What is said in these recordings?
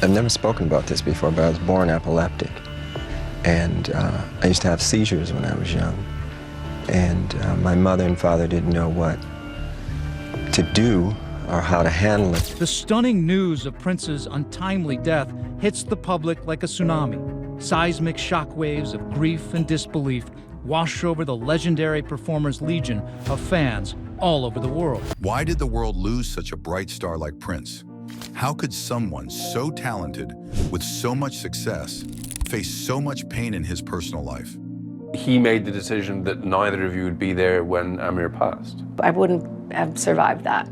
I've never spoken about this before, but I was born epileptic. And I used to have seizures when I was young. And my mother and father didn't know what to do or how to handle it. The stunning news of Prince's untimely death hits the public like a tsunami. Seismic shockwaves of grief and disbelief wash over the legendary performer's legion of fans all over the world. Why did the world lose such a bright star like Prince? How could someone so talented, with so much success, face so much pain in his personal life? He made the decision that neither of you would be there when Amir passed. I wouldn't have survived that.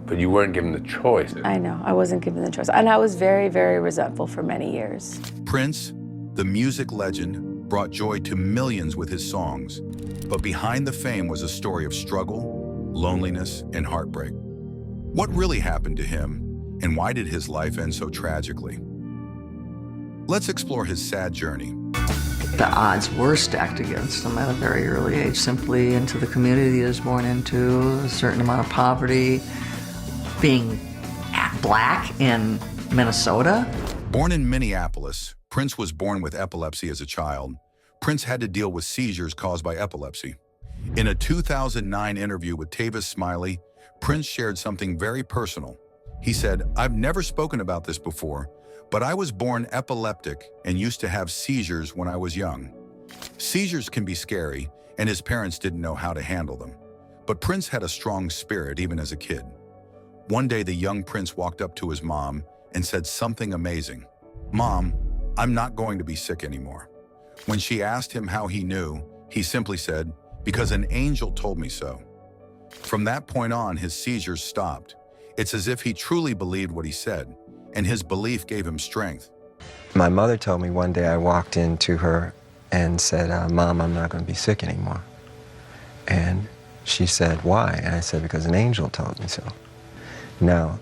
But you weren't given the choice. I know, I wasn't given the choice. And I was very, very resentful for many years. Prince, the music legend, brought joy to millions with his songs. But behind the fame was a story of struggle, loneliness, and heartbreak. What really happened to him, and why did his life end so tragically? Let's explore his sad journey. The odds were stacked against him at a very early age, simply into the community he was born into, a certain amount of poverty, being black in Minnesota. Born in Minneapolis, Prince was born with epilepsy as a child. Prince had to deal with seizures caused by epilepsy. In a 2009 interview with Tavis Smiley, Prince shared something very personal. He said, "I've never spoken about this before, but I was born epileptic and used to have seizures when I was young. Seizures can be scary, and his parents didn't know how to handle them. But Prince had a strong spirit even as a kid. One day, the young Prince walked up to his mom and said something amazing. 'Mom, I'm not going to be sick anymore.' When she asked him how he knew, he simply said, 'Because an angel told me so.' From that point on, his seizures stopped. It's as if he truly believed what he said, and his belief gave him strength." My mother told me one day I walked into her and said, "Mom, I'm not going to be sick anymore." And she said, "Why?" And I said, "Because an angel told me so." Now,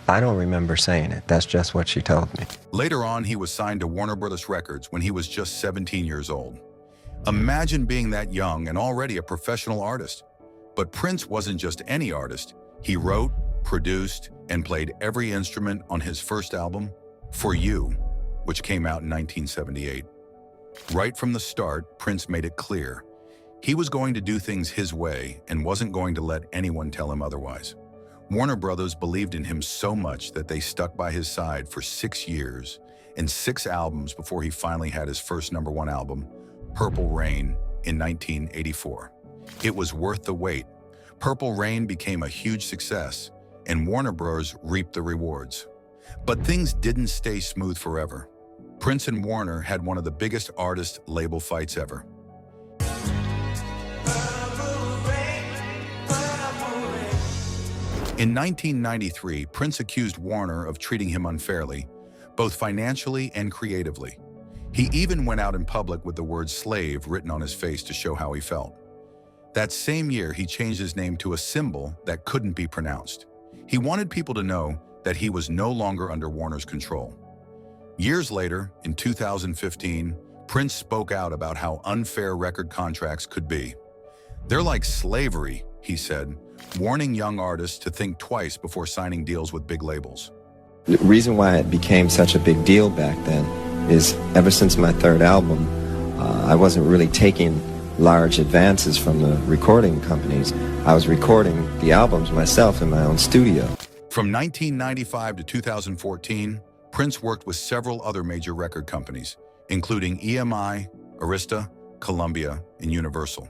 I don't remember saying it. That's just what she told me. Later on, he was signed to Warner Brothers Records when he was just 17 years old. Imagine being that young and already a professional artist. But Prince wasn't just any artist. He wrote, produced, and played every instrument on his first album, For You, which came out in 1978. Right from the start, Prince made it clear he was going to do things his way and wasn't going to let anyone tell him otherwise. Warner Brothers believed in him so much that they stuck by his side for 6 years and 6 albums before he finally had his first #1 album, Purple Rain, in 1984. It was worth the wait. Purple Rain became a huge success, and Warner Bros. Reaped the rewards. But things didn't stay smooth forever. Prince and Warner had one of the biggest artist label fights ever. In 1993, Prince accused Warner of treating him unfairly, both financially and creatively. He even went out in public with the word slave written on his face to show how he felt. That same year, he changed his name to a symbol that couldn't be pronounced. He wanted people to know that he was no longer under Warner's control. Years later, in 2015, Prince spoke out about how unfair record contracts could be. "They're like slavery," he said, warning young artists to think twice before signing deals with big labels. The reason why it became such a big deal back then is ever since my third album, I wasn't really taking large advances from the recording companies. I was recording the albums myself in my own studio. From 1995 to 2014, Prince worked with several other major record companies, including EMI, Arista, Columbia, and Universal.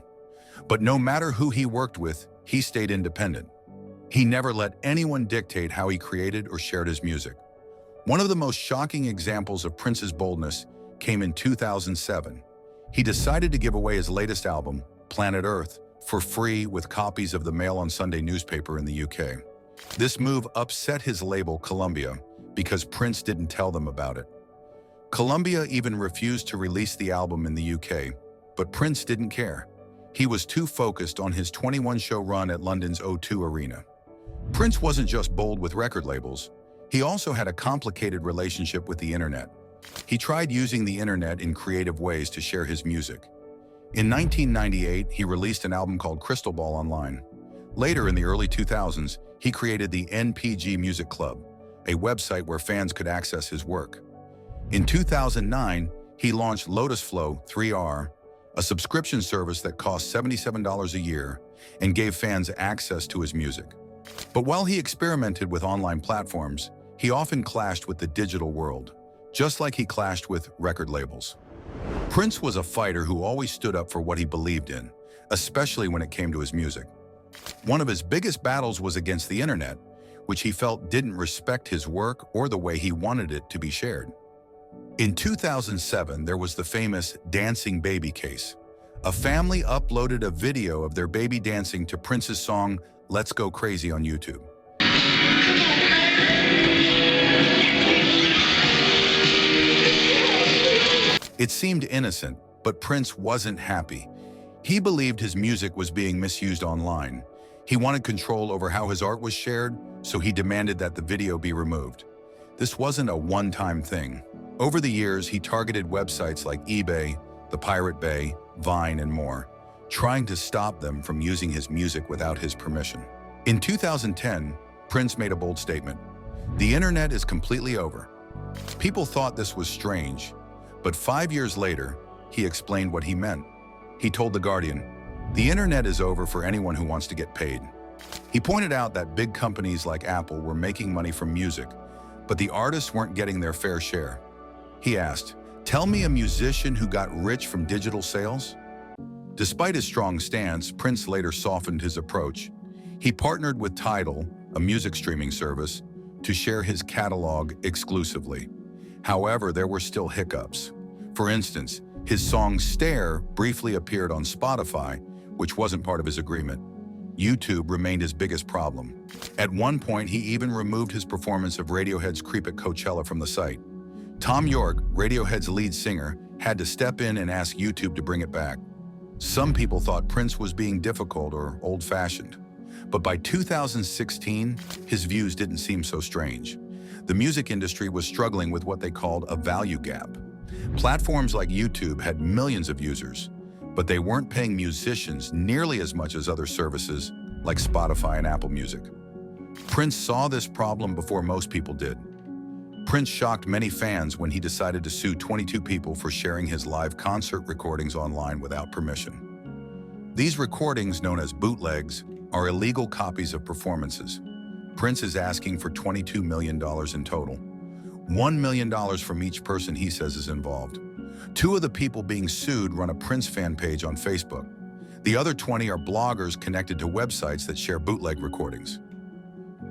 But no matter who he worked with, he stayed independent. He never let anyone dictate how he created or shared his music. One of the most shocking examples of Prince's boldness came in 2007. He decided to give away his latest album, Planet Earth, for free with copies of the Mail on Sunday newspaper in the UK. This move upset his label, Columbia, because Prince didn't tell them about it. Columbia even refused to release the album in the UK, but Prince didn't care. He was too focused on his 21-show run at London's O2 Arena. Prince wasn't just bold with record labels. He also had a complicated relationship with the internet. He tried using the internet in creative ways to share his music. In 1998, he released an album called Crystal Ball online. Later, in the early 2000s, he created the NPG Music Club, a website where fans could access his work. In 2009, he launched Lotus Flow 3R, a subscription service that cost $77 a year and gave fans access to his music. But while he experimented with online platforms, he often clashed with the digital world, just like he clashed with record labels. Prince was a fighter who always stood up for what he believed in, especially when it came to his music. One of his biggest battles was against the internet, which he felt didn't respect his work or the way he wanted it to be shared. In 2007, there was the famous Dancing Baby case. A family uploaded a video of their baby dancing to Prince's song Let's Go Crazy on YouTube. It seemed innocent, but Prince wasn't happy. He believed his music was being misused online. He wanted control over how his art was shared, so he demanded that the video be removed. This wasn't a one-time thing. Over the years, he targeted websites like eBay, the Pirate Bay, Vine, and more, trying to stop them from using his music without his permission. In 2010, Prince made a bold statement. "The internet is completely over." People thought this was strange, but 5 years later, he explained what he meant. He told The Guardian, "The internet is over for anyone who wants to get paid." He pointed out that big companies like Apple were making money from music, but the artists weren't getting their fair share. He asked, "Tell me a musician who got rich from digital sales?" Despite his strong stance, Prince later softened his approach. He partnered with Tidal, a music streaming service, to share his catalog exclusively. However, there were still hiccups. For instance, his song Stare briefly appeared on Spotify, which wasn't part of his agreement. YouTube remained his biggest problem. At one point, he even removed his performance of Radiohead's Creep at Coachella from the site. Tom York, Radiohead's lead singer, had to step in and ask YouTube to bring it back. Some people thought Prince was being difficult or old-fashioned. But by 2016, his views didn't seem so strange. The music industry was struggling with what they called a value gap. Platforms like YouTube had millions of users, but they weren't paying musicians nearly as much as other services like Spotify and Apple Music. Prince saw this problem before most people did. Prince shocked many fans when he decided to sue 22 people for sharing his live concert recordings online without permission. These recordings, known as bootlegs, are illegal copies of performances. Prince is asking for $22 million in total. $1 million from each person he says is involved. 2 of the people being sued run a Prince fan page on Facebook. The other 20 are bloggers connected to websites that share bootleg recordings.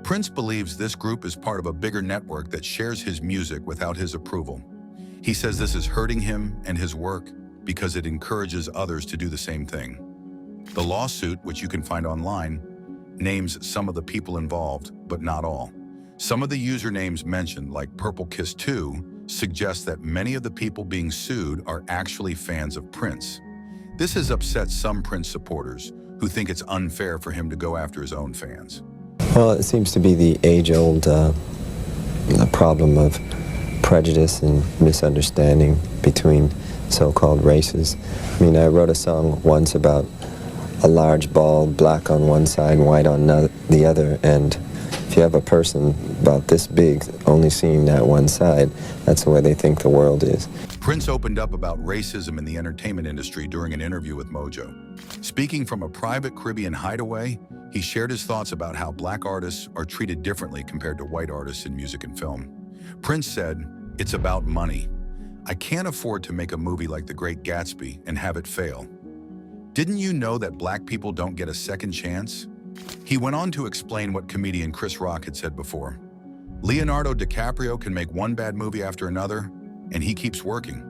Prince believes this group is part of a bigger network that shares his music without his approval. He says this is hurting him and his work because it encourages others to do the same thing. The lawsuit, which you can find online, names some of the people involved, but not all. Some of the usernames mentioned, like Purple Kiss 2, suggest that many of the people being sued are actually fans of Prince. This has upset some Prince supporters who think it's unfair for him to go after his own fans. Well, it seems to be the age-old problem of prejudice and misunderstanding between so-called races. I mean, I wrote a song once about a large ball, black on one side, white on the other, and if you have a person about this big only seeing that one side, that's the way they think the world is. Prince opened up about racism in the entertainment industry during an interview with Mojo. Speaking from a private Caribbean hideaway, he shared his thoughts about how black artists are treated differently compared to white artists in music and film. Prince said, "It's about money. I can't afford to make a movie like The Great Gatsby and have it fail. Didn't you know that black people don't get a second chance?" He went on to explain what comedian Chris Rock had said before. Leonardo DiCaprio can make one bad movie after another, and he keeps working.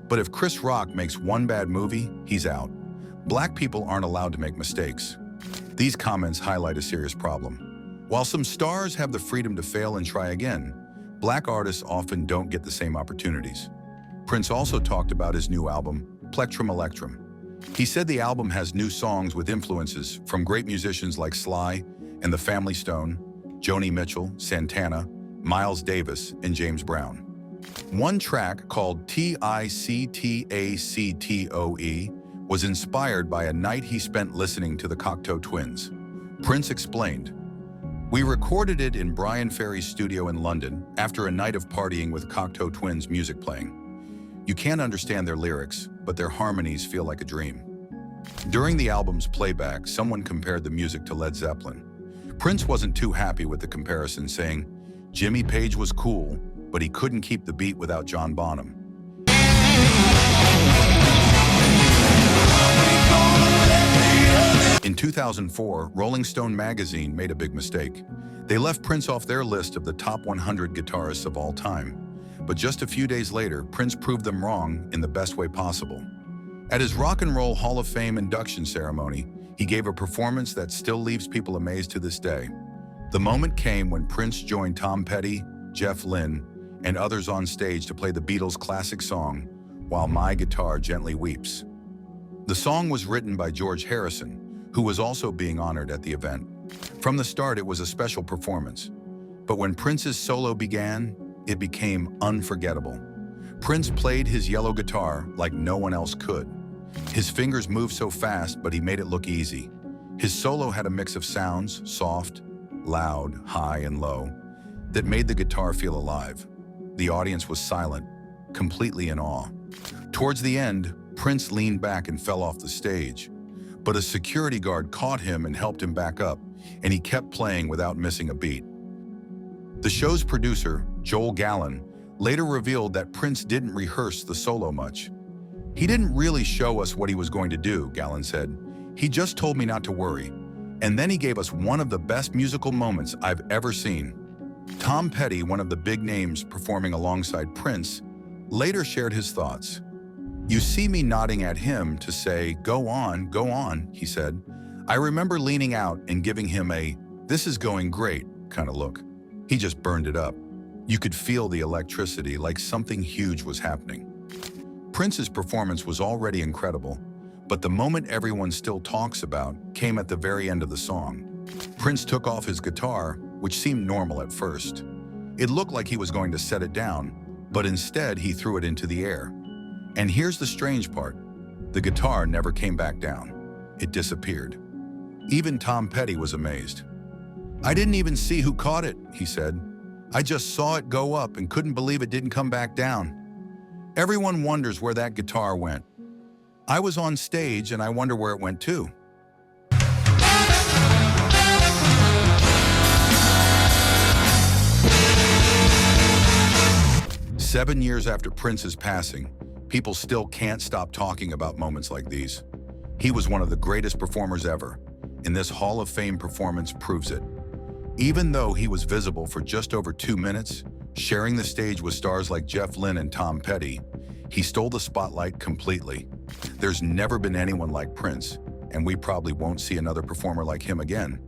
But if Chris Rock makes one bad movie, he's out. Black people aren't allowed to make mistakes. These comments highlight a serious problem. While some stars have the freedom to fail and try again, black artists often don't get the same opportunities. Prince also talked about his new album, Plectrum Electrum. He said the album has new songs with influences from great musicians like Sly and the Family Stone, Joni Mitchell, Santana, Miles Davis, and James Brown. One track called Tictacoe was inspired by a night he spent listening to the Cocteau Twins. Prince explained, We recorded it in Brian Ferry's studio in London after a night of partying with Cocteau Twins music playing. You can't understand their lyrics, but their harmonies feel like a dream. During the album's playback, someone compared the music to Led Zeppelin. Prince wasn't too happy with the comparison, saying, "Jimmy Page was cool, but he couldn't keep the beat without John Bonham." In 2004, Rolling Stone magazine made a big mistake. They left Prince off their list of the top 100 guitarists of all time. But just a few days later, Prince proved them wrong in the best way possible. At his Rock and Roll Hall of Fame induction ceremony, he gave a performance that still leaves people amazed to this day. The moment came when Prince joined Tom Petty, Jeff Lynne, and others on stage to play the Beatles' classic song, "While My Guitar Gently Weeps." The song was written by George Harrison, who was also being honored at the event. From the start, it was a special performance. But when Prince's solo began, it became unforgettable. Prince played his yellow guitar like no one else could. His fingers moved so fast, but he made it look easy. His solo had a mix of sounds, soft, loud, high, and low, that made the guitar feel alive. The audience was silent, completely in awe. Towards the end, Prince leaned back and fell off the stage. But a security guard caught him and helped him back up, and he kept playing without missing a beat. The show's producer, Joel Gallen, later revealed that Prince didn't rehearse the solo much. "He didn't really show us what he was going to do," Gallen said. "He just told me not to worry. And then he gave us one of the best musical moments I've ever seen." Tom Petty, one of the big names performing alongside Prince, later shared his thoughts. "You see me nodding at him to say, 'Go on,' he said. I remember leaning out and giving him a, 'This is going great' kind of look. He just burned it up. You could feel the electricity, like something huge was happening." Prince's performance was already incredible, but the moment everyone still talks about came at the very end of the song. Prince took off his guitar, which seemed normal at first. It looked like he was going to set it down, but instead he threw it into the air. And here's the strange part. The guitar never came back down. It disappeared. Even Tom Petty was amazed. "I didn't even see who caught it," he said. "I just saw it go up and couldn't believe it didn't come back down. Everyone wonders where that guitar went. I was on stage and I wonder where it went too." 7 years after Prince's passing, people still can't stop talking about moments like these. He was one of the greatest performers ever, and this Hall of Fame performance proves it. Even though he was visible for just over 2 minutes, sharing the stage with stars like Jeff Lynne and Tom Petty, he stole the spotlight completely. There's never been anyone like Prince, and we probably won't see another performer like him again.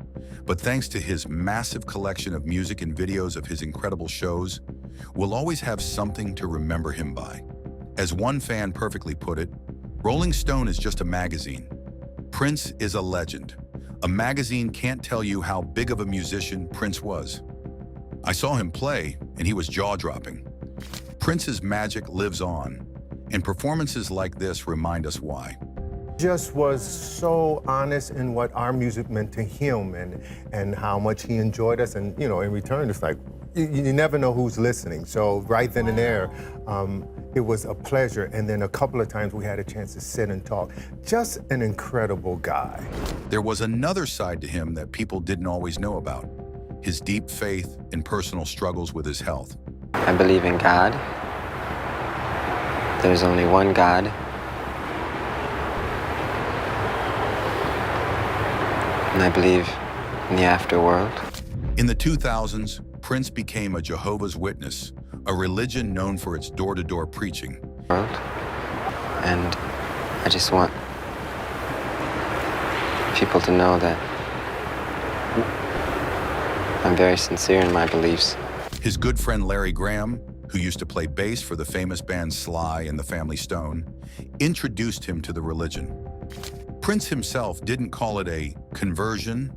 But thanks to his massive collection of music and videos of his incredible shows, we'll always have something to remember him by. As one fan perfectly put it, Rolling Stone is just a magazine. Prince is a legend. A magazine can't tell you how big of a musician Prince was. I saw him play, and he was jaw-dropping. Prince's magic lives on, and performances like this remind us why. Just was so honest in what our music meant to him and how much he enjoyed us. And, you know, in return, it's like, you never know who's listening. So right then and there, it was a pleasure. And then a couple of times we had a chance to sit and talk. Just an incredible guy. There was another side to him that people didn't always know about. His deep faith and personal struggles with his health. I believe in God. There's only one God. And I believe in the afterworld. In the 2000s, Prince became a Jehovah's Witness, a religion known for its door-to-door preaching. And I just want people to know that I'm very sincere in my beliefs. His good friend Larry Graham, who used to play bass for the famous band Sly and the Family Stone, introduced him to the religion. Prince himself didn't call it a conversion,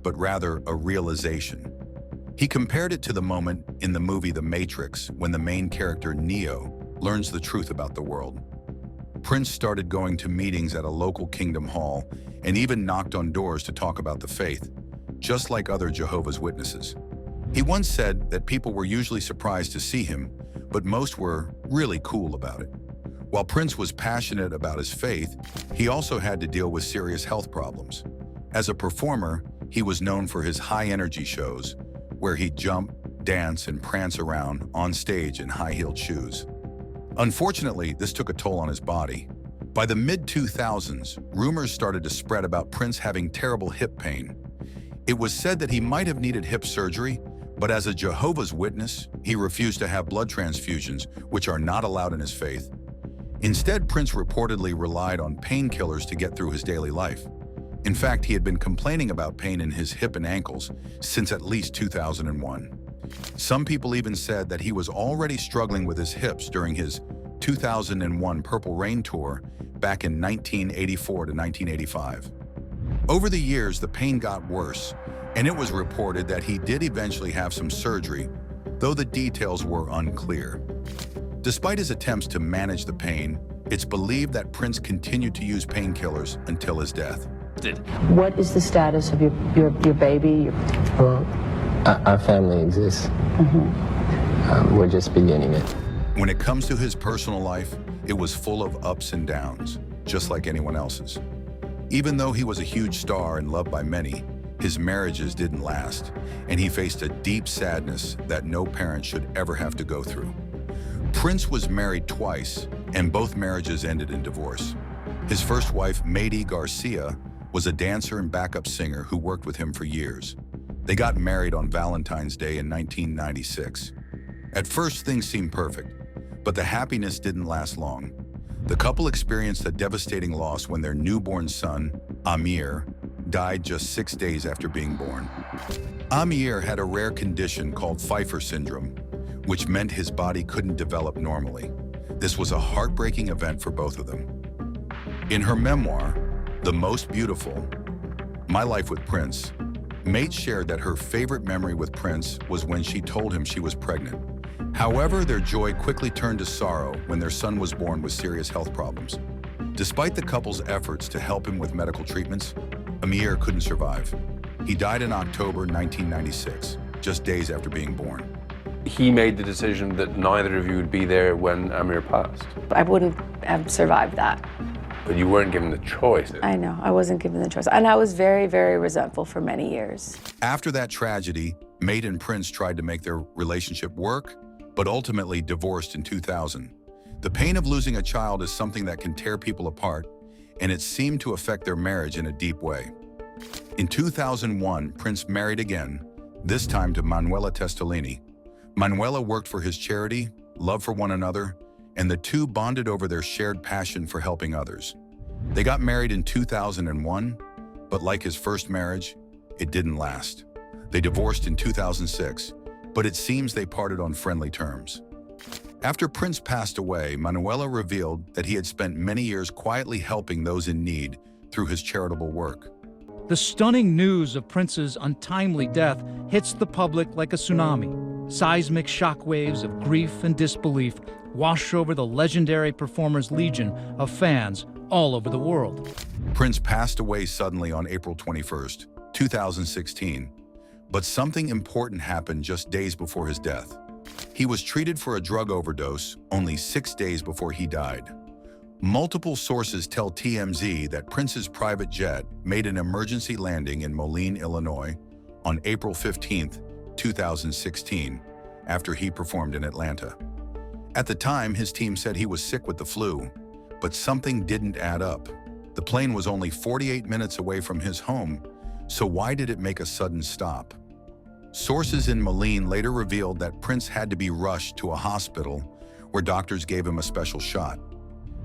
but rather a realization. He compared it to the moment in the movie The Matrix when the main character, Neo, learns the truth about the world. Prince started going to meetings at a local Kingdom Hall and even knocked on doors to talk about the faith. just like other Jehovah's Witnesses. He once said that people were usually surprised to see him, but most were really cool about it. While Prince was passionate about his faith, he also had to deal with serious health problems. As a performer, he was known for his high-energy shows, where he'd jump, dance, and prance around on stage in high-heeled shoes. Unfortunately, this took a toll on his body. By the mid-2000s, rumors started to spread about Prince having terrible hip pain. It was said that he might have needed hip surgery, but as a Jehovah's Witness, he refused to have blood transfusions, which are not allowed in his faith. Instead, Prince reportedly relied on painkillers to get through his daily life. In fact, he had been complaining about pain in his hip and ankles since at least 2001. Some people even said that he was already struggling with his hips during his 2001 Purple Rain tour back in 1984 to 1985. Over the years, the pain got worse, and it was reported that he did eventually have some surgery, though the details were unclear. Despite his attempts to manage the pain, it's believed that Prince continued to use painkillers until his death. What is the status of your baby? Well, our family exists. We're just beginning it. When it comes to his personal life, it was full of ups and downs, just like anyone else's. Even though he was a huge star and loved by many, his marriages didn't last, and he faced a deep sadness that no parent should ever have to go through. Prince was married twice, and both marriages ended in divorce. His first wife, Maddie Garcia, was a dancer and backup singer who worked with him for years. They got married on Valentine's Day in 1996. At first, things seemed perfect, but the happiness didn't last long. The couple experienced a devastating loss when their newborn son, Amir, died just 6 days after being born. Amir had a rare condition called Pfeiffer syndrome, which meant his body couldn't develop normally. This was a heartbreaking event for both of them. In her memoir, The Most Beautiful, My Life with Prince, Mate shared that her favorite memory with Prince was when she told him she was pregnant. However, their joy quickly turned to sorrow when their son was born with serious health problems. Despite the couple's efforts to help him with medical treatments, Amir couldn't survive. He died in October 1996, just days after being born. He made the decision that neither of you would be there when Amir passed. I wouldn't have survived that. But you weren't given the choice. I know, I wasn't given the choice. And I was very, very resentful for many years. After that tragedy, Mate and Prince tried to make their relationship work, but ultimately divorced in 2000. The pain of losing a child is something that can tear people apart, and it seemed to affect their marriage in a deep way. In 2001, Prince married again, this time to Manuela Testolini. Manuela worked for his charity, love for one another, and the two bonded over their shared passion for helping others. They got married in 2001, but like his first marriage, it didn't last. They divorced in 2006, but it seems they parted on friendly terms. After Prince passed away, Manuela revealed that he had spent many years quietly helping those in need through his charitable work. The stunning news of Prince's untimely death hits the public like a tsunami. Seismic shockwaves of grief and disbelief wash over the legendary performer's legion of fans all over the world. Prince passed away suddenly on April 21st, 2016, but something important happened just days before his death. He was treated for a drug overdose only 6 days before he died. Multiple sources tell TMZ that Prince's private jet made an emergency landing in Moline, Illinois on April 15th, 2016, after he performed in Atlanta. At the time, his team said he was sick with the flu, but something didn't add up. The plane was only 48 minutes away from his home, so why did it make a sudden stop? Sources in Moline later revealed that Prince had to be rushed to a hospital where doctors gave him a special shot.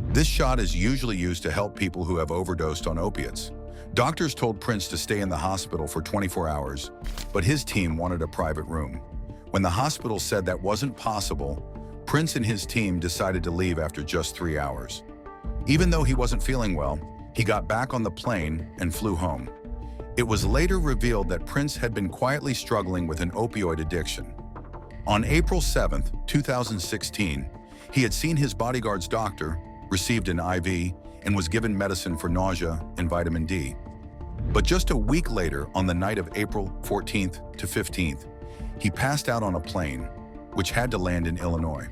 This shot is usually used to help people who have overdosed on opiates. Doctors told Prince to stay in the hospital for 24 hours, but his team wanted a private room. When the hospital said that wasn't possible, Prince and his team decided to leave after just 3 hours. Even though he wasn't feeling well, he got back on the plane and flew home. It was later revealed that Prince had been quietly struggling with an opioid addiction. On April 7th, 2016, he had seen his bodyguard's doctor, received an IV, and was given medicine for nausea and vitamin D. But just a week later, on the night of April 14th to 15th, he passed out on a plane, which had to land in Illinois.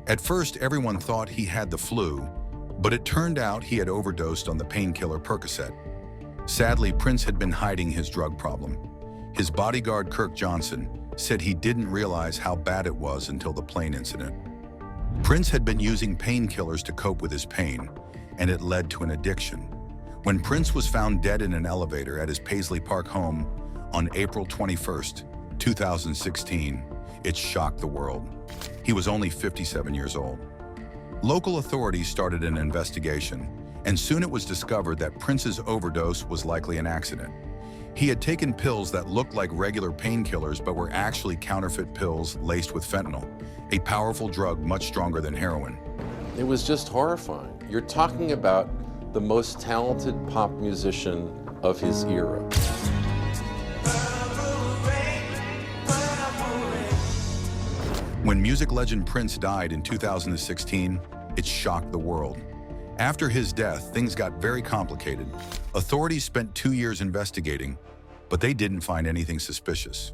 At first, everyone thought he had the flu, but it turned out he had overdosed on the painkiller Percocet. Sadly, Prince had been hiding his drug problem. His bodyguard, Kirk Johnson, said he didn't realize how bad it was until the plane incident. Prince had been using painkillers to cope with his pain, and it led to an addiction. When Prince was found dead in an elevator at his Paisley Park home on April 21st, 2016, it shocked the world. He was only 57 years old. Local authorities started an investigation, and soon it was discovered that Prince's overdose was likely an accident. He had taken pills that looked like regular painkillers but were actually counterfeit pills laced with fentanyl, a powerful drug much stronger than heroin. It was just horrifying. You're talking about the most talented pop musician of his era. When music legend Prince died in 2016, it shocked the world. After his death, things got very complicated. Authorities spent 2 years investigating, but they didn't find anything suspicious.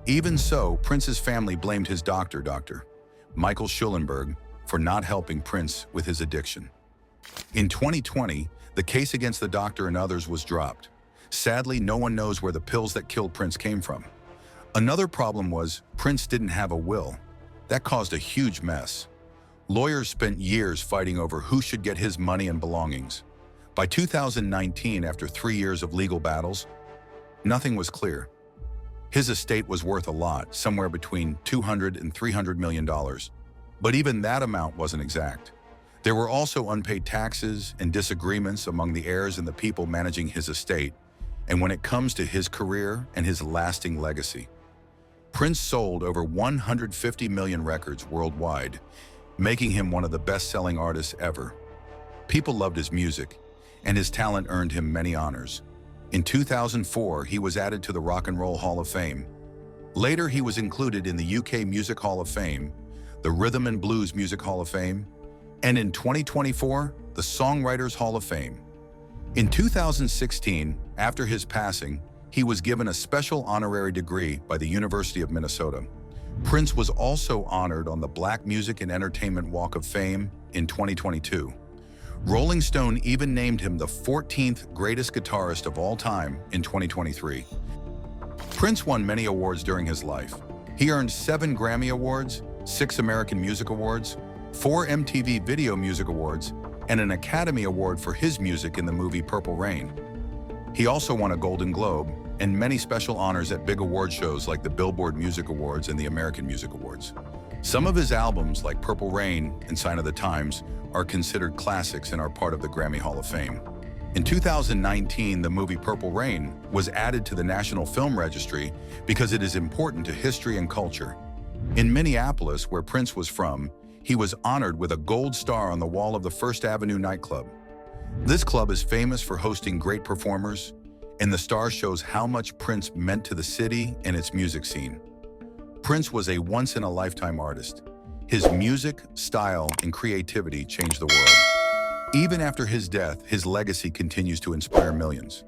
Even so, Prince's family blamed his doctor, Dr. Michael Schulenberg, for not helping Prince with his addiction. In 2020, the case against the doctor and others was dropped. Sadly, no one knows where the pills that killed Prince came from. Another problem was Prince didn't have a will. That caused a huge mess. Lawyers spent years fighting over who should get his money and belongings. By 2019, after 3 years of legal battles, nothing was clear. His estate was worth a lot, somewhere between $200 and $300 million. But even that amount wasn't exact. There were also unpaid taxes and disagreements among the heirs and the people managing his estate, and when it comes to his career and his lasting legacy. Prince sold over 150 million records worldwide, making him one of the best-selling artists ever. People loved his music, and his talent earned him many honors. In 2004, he was added to the Rock and Roll Hall of Fame. Later, he was included in the UK Music Hall of Fame, the Rhythm and Blues Music Hall of Fame, and in 2024, the Songwriters Hall of Fame. In 2016, after his passing, he was given a special honorary degree by the University of Minnesota. Prince was also honored on the Black Music and Entertainment Walk of Fame in 2022. Rolling Stone even named him the 14th greatest guitarist of all time in 2023. Prince won many awards during his life. He earned 7 Grammy Awards, 6 American Music Awards, 4 MTV Video Music Awards, and an Academy Award for his music in the movie Purple Rain. He also won a Golden Globe and many special honors at big award shows like the Billboard Music Awards and the American Music Awards. Some of his albums, like Purple Rain and Sign of the Times, are considered classics and are part of the Grammy Hall of Fame. In 2019, the movie Purple Rain was added to the National Film Registry because it is important to history and culture. In Minneapolis, where Prince was from, he was honored with a gold star on the wall of the First Avenue nightclub. This club is famous for hosting great performers, and the star shows how much Prince meant to the city and its music scene. Prince was a once-in-a-lifetime artist. His music, style, and creativity changed the world. Even after his death, his legacy continues to inspire millions.